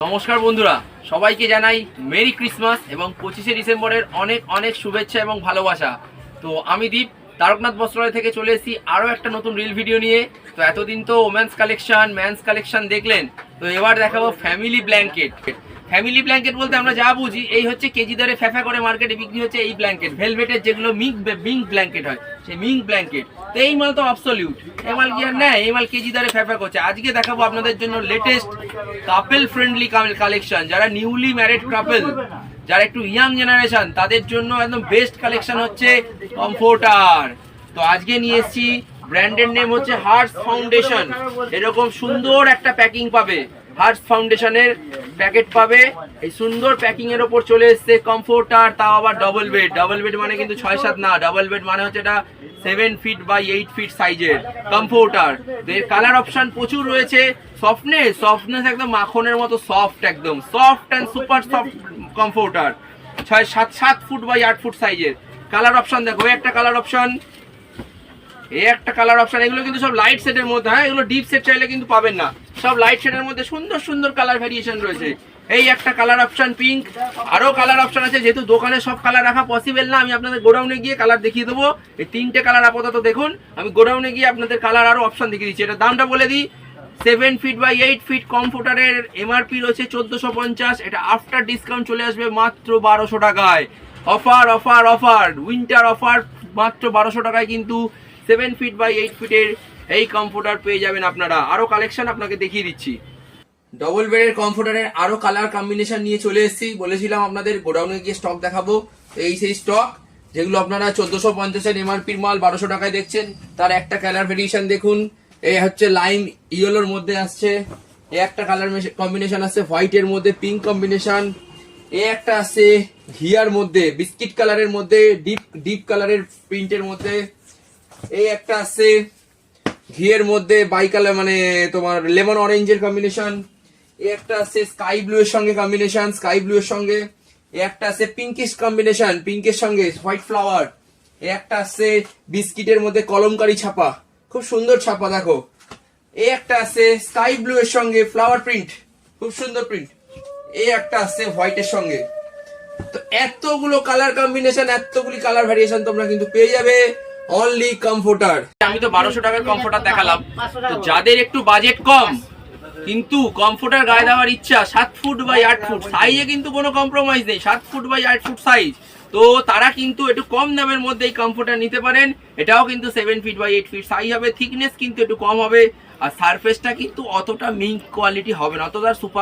নমস্কার বন্ধুরা, সবাইকে জানাই মেরি ক্রিসমাস এবং 25শে ডিসেম্বরের অনেক অনেক শুভেচ্ছা এবং ভালোবাসা। তো আমি দীপ তারকনাথ বস্ত্রালয় থেকে চলে এসেছি আরও একটা নতুন রিল ভিডিও নিয়ে। তো এতদিন তো ওমেন্স কালেকশন, ম্যানস কালেকশন দেখলেন, তো এবার দেখাবো ফ্যামিলি ব্ল্যাঙ্কেট। ফ্যামিলি ব্ল্যাঙ্কেট বলতে আমরা যা বুঝি, এই হচ্ছে কেজি দরে ফ্যাফা করে মার্কেটে বিক্রি হচ্ছে এই ব্ল্যাঙ্কেট, ভেলভেটের যেগুলো মিঙ্ক ব্ল্যাঙ্কেট হয়, সেই মিঙ্ক ব্ল্যাঙ্কেট। তো এই মাল তো অবসলিউট, এই মাল কি আর নেয়, এই মাল কেজি দরে ফ্যাফা করছে। আজকে দেখাবো আপনাদের জন্য লেটেস্ট কাপল ফ্রেন্ডলি কালেকশন। যারা নিউলি ম্যারিড কাপল, যারা একটু ইয়াং জেনারেশন, তাদের জন্য একদম বেস্ট কালেকশন হচ্ছে কমফোর্টার। তো আজকে নিয়ে এসেছি, ব্র্যান্ডের নেম হচ্ছে হার্স ফাউন্ডেশন। এরকম সুন্দর একটা প্যাকিং পাবে, হার্স ফাউন্ডেশনের প্যাকেট পাবে। এই সুন্দর প্যাকিং এর ওপর চলে এসছে কমফোর্টার, তাও আবার ডবল বেড। ডবল বেড মানে কিন্তু 6-7 না, ডবল বেড মানে হচ্ছে এটা 7 ফিট বাই 8 ফিট সাইজের কমফোর্টার। এর কালার অপশন প্রচুর রয়েছে। সফটনেস একদম মাখনের মতো সফট, একদম soft and super soft comforter. 7 foot by 8 foot সাইজের। কালার অপশন দেখো, একটা কালার অপশন, একটা কালার অপশন। এগুলো কিন্তু সব লাইট সেটের মধ্যে, হ্যাঁ এগুলো ডিপ সেট চাইলে কিন্তু পাবেন না। সব লাইট সেটের মধ্যে সুন্দর সুন্দর কালার ভ্যারিয়েশন রয়েছে। এই একটা কালার অপশন পিঙ্ক, আরো কালার অপশন আছে। যেহেতু দোকানে সব কালার রাখা পসিবল না, আমি আপনাদের গোডাউনে গিয়ে কালার দেখিয়ে দেবো। এই 3টে কালার আপাতত দেখুন, আমি গোডাউনে গিয়ে আপনাদের কালার আরো অপশন দেখিয়ে দিচ্ছি। এটা দামটা বলে দিই, 7 ফিট বাই 8 ফিট কমফোর্টারের এমআরপি রয়েছে 1450। এটা আফটার ডিসকাউন্ট চলে আসবে মাত্র 1200 টাকায়। Offer offer offer, winter offer, মাত্র 1200 টাকায় কিন্তু 7 ফিট বাই 8 ফিটের এই কমফোর্টার পেয়ে যাবেন আপনারা। আরো কালেকশন আপনাকে দেখিয়ে দিচ্ছি। ডবল বেডের কমফোর্টারের আরো কালার কম্বিনেশন নিয়ে চলে এসেছি। বলেছিলাম আপনাদের গোডাউনে গিয়ে স্টক দেখাবো। এই সেই স্টক যেগুলো আপনারা 1450-এর এমআরপির মাল 1200 টাকায় দেখছেন, তার একটা কালার ভেরিয়েশন দেখুন। এই হচ্ছে লাইম ইয়েলোর মধ্যে আসছে, এই একটা কালার কম্বিনেশন আসছে হোয়াইটের মধ্যে, পিঙ্ক কম্বিনেশন। এই একটা আছে ঘিয়ার মধ্যে, বিস্কিট কালারের মধ্যে, ডিপ কালারের প্রিন্টের মধ্যে। এই একটা আছে ঘিয়ের মধ্যে বাই কালার, মানে তোমার লেমন অরেঞ্জের কম্বিনেশন। এই একটা আছে স্কাই ব্লু এর সঙ্গে কম্বিনেশন, স্কাই ব্লু এর সঙ্গে। এই একটা আছে পিঙ্কিশ কম্বিনেশন, পিঙ্কের সঙ্গে হোয়াইট ফ্লাওয়ার। এই একটা আছে বিস্কিটের মধ্যে কলমকারি ছাপা, খুব সুন্দর ছাপা দেখো। এই একটা আছে স্কাই ব্লু এর সঙ্গে ফ্লাওয়ার প্রিন্ট, খুব সুন্দর প্রিন্ট। এই একটা আছে হোয়াইটের সঙ্গে। তো এতগুলো কালার কম্বিনেশন, এতগুলি কালার ভ্যারিয়েশন তোমরা কিন্তু পেয়ে যাবে অনলি কমফোর্টার। আমি তো 1200 টাকার কমফোর্টার দেখালাম। তো যাদের একটু বাজেট কম কিন্তু কমফোর্টার গায়ে দেওয়ার ইচ্ছা, 7 ফুট বাই 8 ফুট সাইজে কিন্তু কোনো কম্প্রোমাইজ নেই, 7 ফুট বাই 8 ফুট সাইজ, তো তারা কিন্তু একটু কম দামের মধ্যে এই কমফোর্টার নিতে পারেন। এটাও কিন্তু 7 ফিট বাই 8 ফিট সাইজ হবে, থিকনেস কিন্তু একটু কম হবে, আর সারফেসটা কিন্তু অতটা মিঙ্ক কোয়ালিটি হবে না, অতটা সুপার